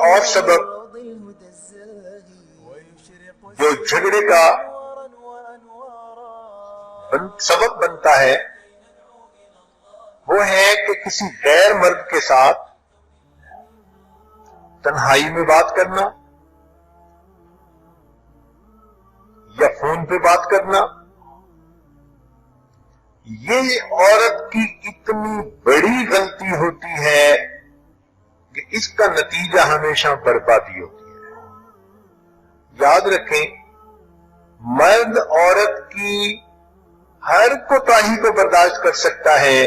اور سبب جو جھگڑے کا سبب بنتا ہے وہ ہے کہ کسی غیر مرد کے ساتھ تنہائی میں بات کرنا یا فون پہ بات کرنا. یہ عورت کی اتنی بڑی غلطی ہوتی ہے کہ اس کا نتیجہ ہمیشہ بربادی ہوتی ہے. یاد رکھیں، مرد عورت کی ہر کوتاہی کو برداشت کر سکتا ہے،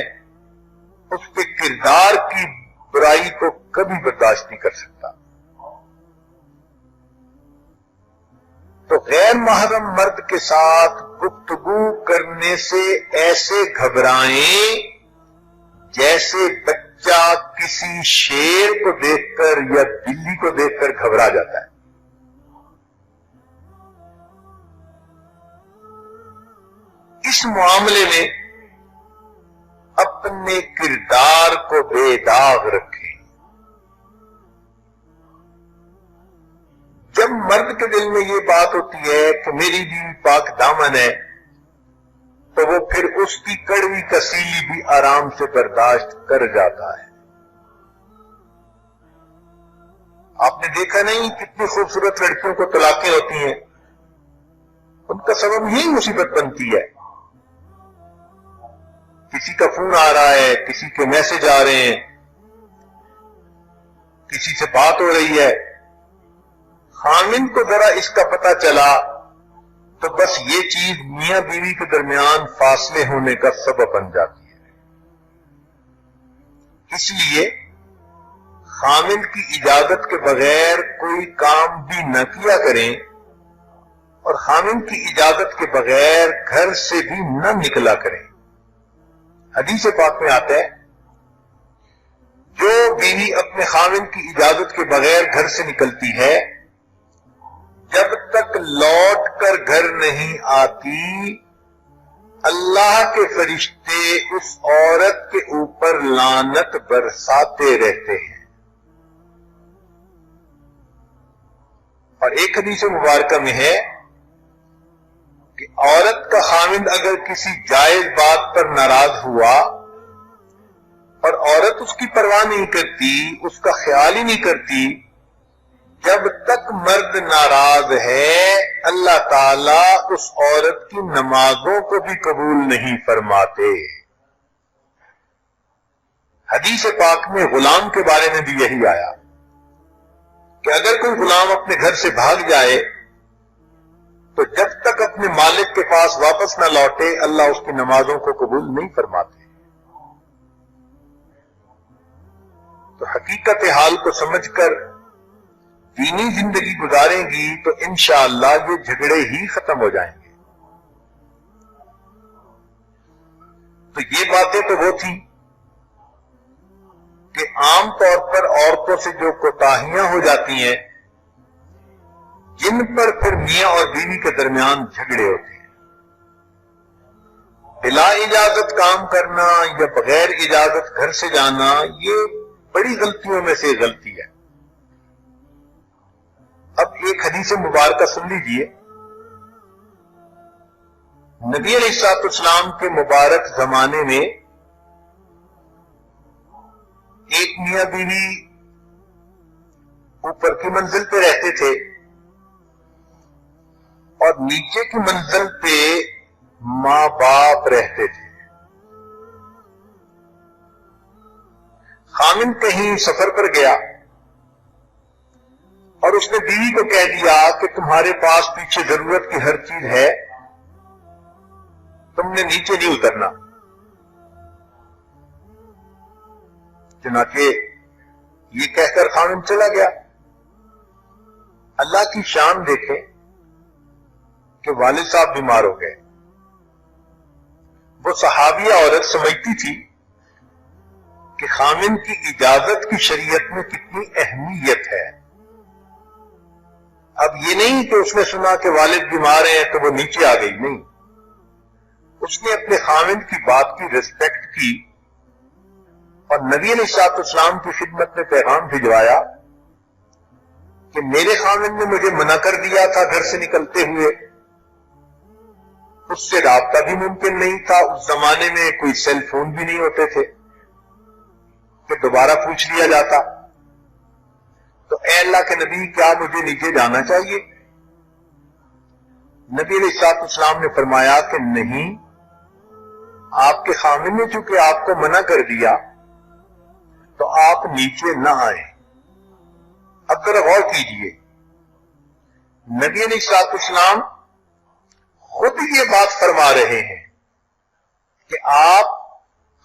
اس کے کردار کی برائی کو کبھی برداشت نہیں کر سکتا. تو غیر محرم مرد کے ساتھ گفتگو کرنے سے ایسے گھبرائیں جیسے بچہ کسی شیر کو دیکھ کر یا بلی کو دیکھ کر گھبرا جاتا ہے. اس معاملے میں اپنے کردار کو بے داغ رکھیں. جب مرد کے دل میں یہ بات ہوتی ہے کہ میری بیوی پاک دامن ہے تو وہ پھر اس کی کڑوی کسیلی بھی آرام سے برداشت کر جاتا ہے. آپ نے دیکھا نہیں کتنی خوبصورت لڑکیوں کو طلاقیں ہوتی ہیں، ان کا سبب یہی مصیبت بنتی ہے. کسی کا فون آ رہا ہے، کسی کے میسج آ رہے ہیں، کسی سے بات ہو رہی ہے، خامن کو ذرا اس کا پتہ چلا تو بس یہ چیز میاں بیوی کے درمیان فاصلے ہونے کا سبب بن جاتی ہے. اس لیے خامن کی اجازت کے بغیر کوئی کام بھی نہ کیا کریں اور خامن کی اجازت کے بغیر گھر سے بھی نہ نکلا کریں. حدیث پاک میں آتا ہے جو بیوی اپنے خامن کی اجازت کے بغیر گھر سے نکلتی ہے جب تک لوٹ کر گھر نہیں آتی اللہ کے فرشتے اس عورت کے اوپر لعنت برساتے رہتے ہیں. اور ایک حدیث مبارکہ میں ہے کہ عورت کا خامند اگر کسی جائز بات پر ناراض ہوا اور عورت اس کی پرواہ نہیں کرتی، اس کا خیال ہی نہیں کرتی، جب تک مرد ناراض ہے اللہ تعالیٰ اس عورت کی نمازوں کو بھی قبول نہیں فرماتے. حدیث پاک میں غلام کے بارے میں بھی یہی آیا کہ اگر کوئی غلام اپنے گھر سے بھاگ جائے تو جب تک اپنے مالک کے پاس واپس نہ لوٹے اللہ اس کی نمازوں کو قبول نہیں فرماتے. تو حقیقت حال کو سمجھ کر دینی زندگی گزاریں گی تو انشاءاللہ یہ جھگڑے ہی ختم ہو جائیں گے. تو یہ باتیں تو وہ تھیں کہ عام طور پر عورتوں سے جو کوتاہیاں ہو جاتی ہیں جن پر پھر میاں اور بیوی کے درمیان جھگڑے ہوتے ہیں. بلا اجازت کام کرنا یا بغیر اجازت گھر سے جانا یہ بڑی غلطیوں میں سے غلطی ہے. اب ایک حدیث مبارکہ سن لیجئے. نبی علیہ السلام کے مبارک زمانے میں ایک میاں بیوی اوپر کی منزل پہ رہتے تھے اور نیچے کی منزل پہ ماں باپ رہتے تھے. خامن کہیں سفر پر گیا اور اس نے بیوی کو کہہ دیا کہ تمہارے پاس پیچھے ضرورت کی ہر چیز ہے، تم نے نیچے نہیں اترنا. چنانچہ یہ کہہ کر خامن چلا گیا. اللہ کی شان دیکھیں کہ والد صاحب بیمار ہو گئے. وہ صحابیہ عورت سمجھتی تھی کہ خامن کی اجازت کی شریعت میں کتنی اہمیت ہے. اب یہ نہیں کہ اس نے سنا کہ والد بیمار ہیں تو وہ نیچے آ گئی، نہیں، اس نے اپنے خامن کی بات کی ریسپیکٹ کی اور نبی علیہ السلام کی خدمت میں پیغام بھجوایا کہ میرے خاوند نے مجھے منع کر دیا تھا گھر سے نکلتے ہوئے، اس سے رابطہ بھی ممکن نہیں تھا، اس زمانے میں کوئی سیل فون بھی نہیں ہوتے تھے کہ دوبارہ پوچھ لیا جاتا، تو اے اللہ کے نبی کیا مجھے نیچے جانا چاہیے؟ نبی علیہ الصلوۃ والسلام نے فرمایا کہ نہیں، آپ کے خاوند نے چونکہ آپ کو منع کر دیا تو آپ نیچے نہ آئیں۔ اب ذرا غور کیجئے، نبی علیہ الصلوۃ والسلام خود یہ بات فرما رہے ہیں کہ آپ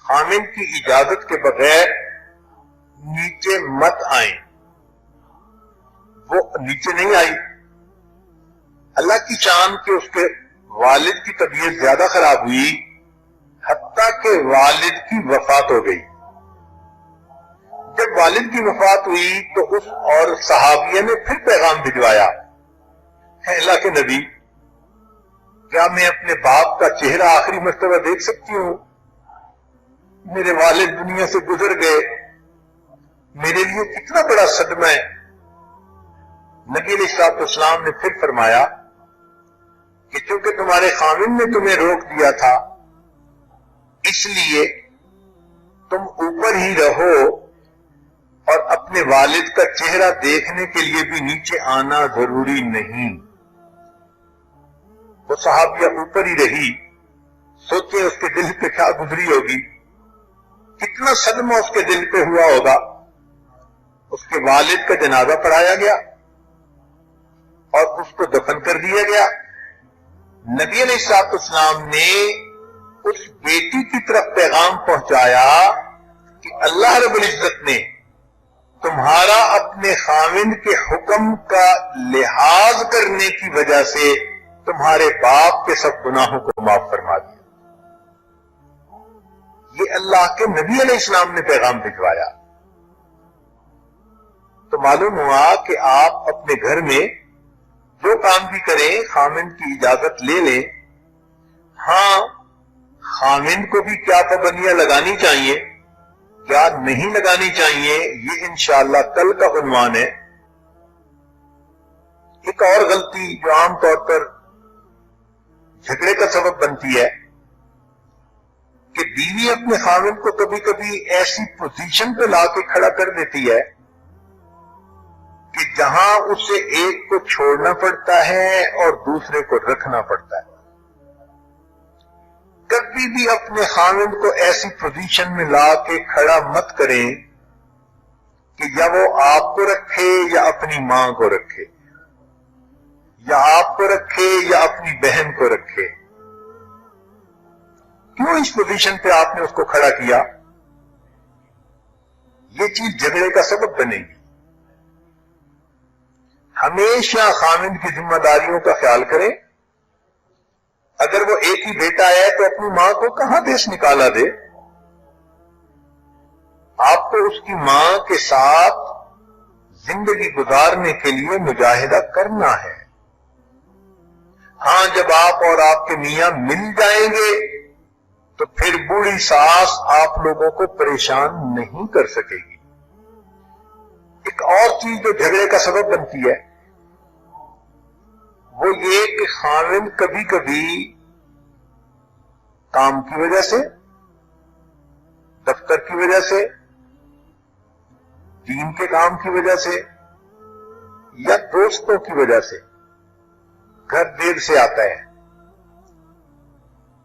خاوند کی اجازت کے بغیر نیچے مت آئیں۔ وہ نیچے نہیں آئی، اللہ کی شان کہ اس کے والد کی طبیعت زیادہ خراب ہوئی، حتیٰ کہ والد کی وفات ہو گئی۔ جب والد کی وفات ہوئی تو اس اور صحابیہ نے پھر پیغام بھجوایا، اے اللہ کے نبی کیا میں اپنے باپ کا چہرہ آخری مرتبہ دیکھ سکتی ہوں؟ میرے والد دنیا سے گزر گئے، میرے لیے کتنا بڑا صدمہ ہے۔ نبی علیہ الصلوۃ والسلام نے پھر فرمایا کہ چونکہ تمہارے خاوند نے تمہیں روک دیا تھا اس لیے تم اوپر ہی رہو، اور اپنے والد کا چہرہ دیکھنے کے لیے بھی نیچے آنا ضروری نہیں۔ وہ صحابیہ اوپر ہی رہی، سوچے اس کے دل پہ کیا گزری ہوگی، کتنا صدمہ اس کے دل پہ ہوا ہوگا۔ اس کے والد کا جنازہ پڑھایا گیا اور اس کو دفن کر دیا گیا۔ نبی علیہ الصلوۃ والسلام نے اس بیٹی کی طرف پیغام پہنچایا کہ اللہ رب العزت نے تمہارا اپنے خاوند کے حکم کا لحاظ کرنے کی وجہ سے تمہارے باپ کے سب گناہوں کو معاف فرما دیا۔ یہ اللہ کے نبی علیہ السلام نے پیغام بھجوایا۔ تو معلوم ہوا کہ آپ اپنے گھر میں جو کام بھی کریں خاوند کی اجازت لے لیں۔ ہاں، خاوند کو بھی کیا پابندیاں لگانی چاہیے، کیا نہیں لگانی چاہیے، یہ انشاءاللہ کل کا عنوان ہے۔ ایک اور غلطی جو عام طور پر جھگڑے کا سبب بنتی ہے کہ بیوی اپنے خاوند کو کبھی کبھی ایسی پوزیشن پہ لا کے کھڑا کر دیتی ہے کہ جہاں اسے ایک کو چھوڑنا پڑتا ہے اور دوسرے کو رکھنا پڑتا ہے۔ کبھی بھی اپنے خاوند کو ایسی پوزیشن میں لا کے کھڑا مت کریں کہ یا وہ آپ کو رکھے یا اپنی ماں کو رکھے، یا آپ کو رکھے یا اپنی بہن کو رکھے۔ کیوں اس پوزیشن پہ آپ نے اس کو کھڑا کیا؟ یہ چیز جھگڑے کا سبب بنے گی۔ ہمیشہ خاوند کی ذمہ داریوں کا خیال کریں۔ اگر وہ ایک ہی بیٹا ہے تو اپنی ماں کو کہاں دیش نکالا دے۔ آپ کو اس کی ماں کے ساتھ زندگی گزارنے کے لیے مجاہدہ کرنا ہے۔ ہاں، جب آپ اور آپ کے میاں مل جائیں گے تو پھر بوڑھی ساس آپ لوگوں کو پریشان نہیں کر سکے گی۔ ایک اور چیز جو جھگڑے کا سبب بنتی ہے وہ یہ کہ خاوند کبھی کبھی کام کی وجہ سے، دفتر کی وجہ سے، دین کے کام کی وجہ سے یا دوستوں کی وجہ سے گھر دیر سے آتا ہے۔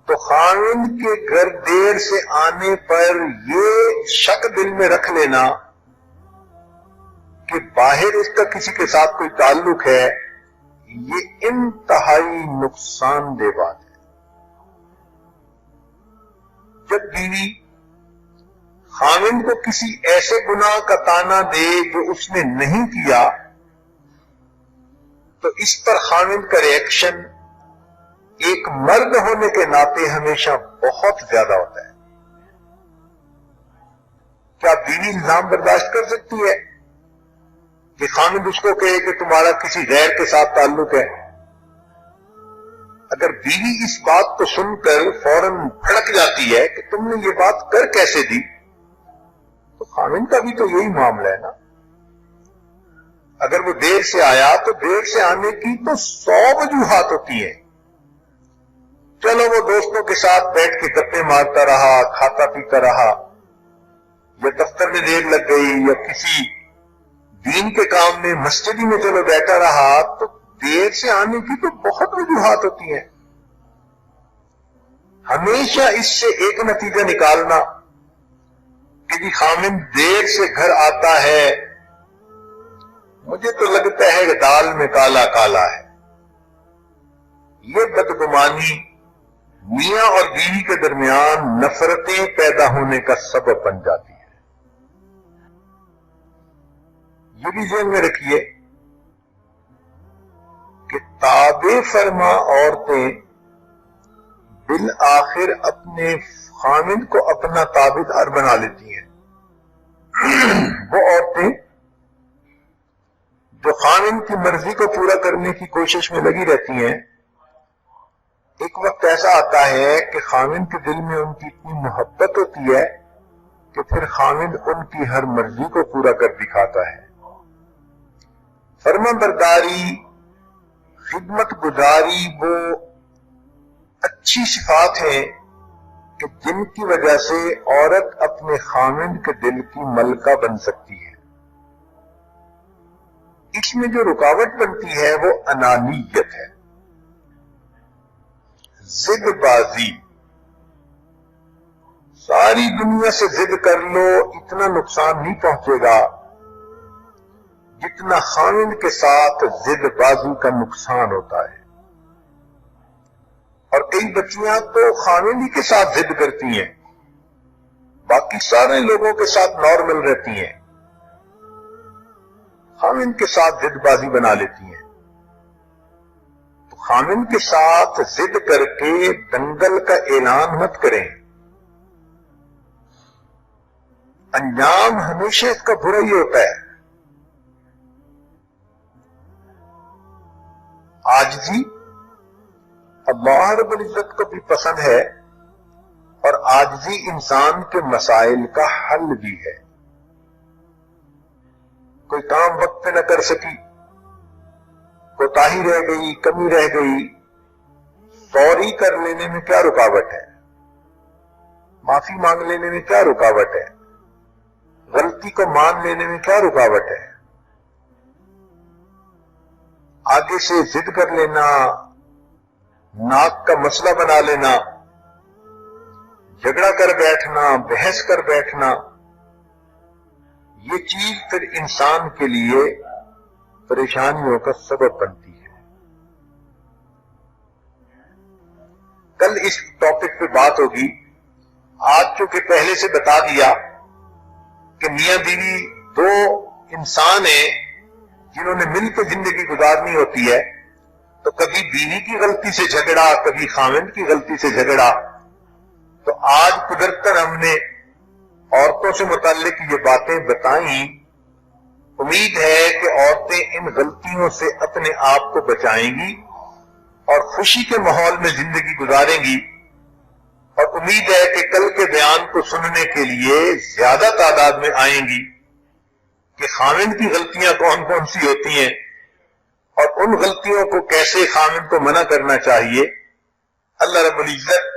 تو خاوند کے گھر دیر سے آنے پر یہ شک دل میں رکھ لینا کہ باہر اس کا کسی کے ساتھ کوئی تعلق ہے، یہ انتہائی نقصان دہ بات ہے۔ جب بیوی خاوند کو کسی ایسے گناہ کا طعنہ دے جو اس نے نہیں کیا تو اس پر خاوند کا ریئیکشن ایک مرد ہونے کے ناطے ہمیشہ بہت زیادہ ہوتا ہے۔ کیا بیوی الزام برداشت کر سکتی ہے کہ خاوند اس کو کہے کہ تمہارا کسی غیر کے ساتھ تعلق ہے؟ اگر بیوی اس بات کو سن کر فوراً بھڑک جاتی ہے کہ تم نے یہ بات کر کیسے دی، تو خاوند کا بھی تو یہی معاملہ ہے نا۔ اگر وہ دیر سے آیا تو دیر سے آنے کی تو 100 وجوہات ہوتی ہیں. چلو وہ دوستوں کے ساتھ بیٹھ کے گپے مارتا رہا، کھاتا پیتا رہا، یا دفتر میں دیر لگ گئی، یا کسی دین کے کام میں مسجد ہی میں چلو بیٹھا رہا، تو دیر سے آنے کی تو بہت وجوہات ہوتی ہیں. ہمیشہ اس سے ایک نتیجہ نکالنا کہ جی خامن دیر سے گھر آتا ہے، مجھے تو لگتا ہے کہ دال میں کالا کالا ہے، یہ بدگمانی میاں اور بیوی کے درمیان نفرتیں پیدا ہونے کا سبب بن جاتی ہے. یہ بھی ذہن میں رکھیے کہ تابع فرما عورتیں بالآخر اپنے خامند کو اپنا تابع دار بنا لیتی ہیں. وہ عورتیں جو خامند کی مرضی کو پورا کرنے کی کوشش میں لگی رہتی ہیں، ایک وقت ایسا آتا ہے کہ خامند کے دل میں ان کی اتنی محبت ہوتی ہے کہ پھر خامند ان کی ہر مرضی کو پورا کر دکھاتا ہے. فرما برداری، خدمت گزاری وہ اچھی صفات ہیں کہ جن کی وجہ سے عورت اپنے خامند کے دل کی ملکہ بن سکتی ہے. اس میں جو رکاوٹ بنتی ہے وہ انانیت ہے، ضد بازی. ساری دنیا سے ضد کر لو، اتنا نقصان نہیں پہنچے گا جتنا خامند کے ساتھ ضد بازی کا نقصان ہوتا ہے. اور کئی بچیاں تو خامند ہی کے ساتھ ضد کرتی ہیں، باقی سارے لوگوں کے ساتھ نارمل رہتی ہیں، خامند کے ساتھ ضد بازی بنا لیتی ہیں. تو خامند کے ساتھ ضد کر کے دنگل کا اعلان مت کریں، انجام ہمیشہ اس کا برا ہی ہوتا ہے. عاجزی اللہ رب العزت کو بھی پسند ہے، اور عاجزی انسان کے مسائل کا حل بھی ہے. کوئی کام وقت پہ نہ کر سکی، کوتاہی رہ گئی، کمی رہ گئی، فوری کر لینے میں کیا رکاوٹ ہے؟ معافی مانگ لینے میں کیا رکاوٹ ہے؟ غلطی کو مان لینے میں کیا رکاوٹ ہے؟ آگے سے ضد کر لینا، ناک کا مسئلہ بنا لینا، جھگڑا کر بیٹھنا، بحث کر بیٹھنا، یہ چیز پھر انسان کے لیے پریشانیوں کا سبب بنتی ہے. کل اس ٹاپک پہ بات ہوگی. آج چونکہ پہلے سے بتا دیا کہ میاں بیوی دو انسان ہیں جنہوں نے مل کے زندگی گزارنی ہوتی ہے، تو کبھی بیوی کی غلطی سے جھگڑا، کبھی خامند کی غلطی سے جھگڑا. تو آج قدرتاً ہم نے عورتوں سے متعلق یہ باتیں بتائیں. امید ہے کہ عورتیں ان غلطیوں سے اپنے آپ کو بچائیں گی اور خوشی کے ماحول میں زندگی گزاریں گی. اور امید ہے کہ کل کے بیان کو سننے کے لیے زیادہ تعداد میں آئیں گی کہ خامند کی غلطیاں کون کون سی ہوتی ہیں اور ان غلطیوں کو کیسے خامند کو منع کرنا چاہیے. اللہ رب العزت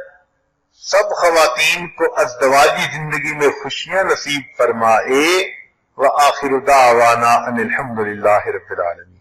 سب خواتین کو ازدواجی زندگی میں خوشیاں نصیب فرمائے. وآخر دعوانا ان الحمد للہ رب العالمین.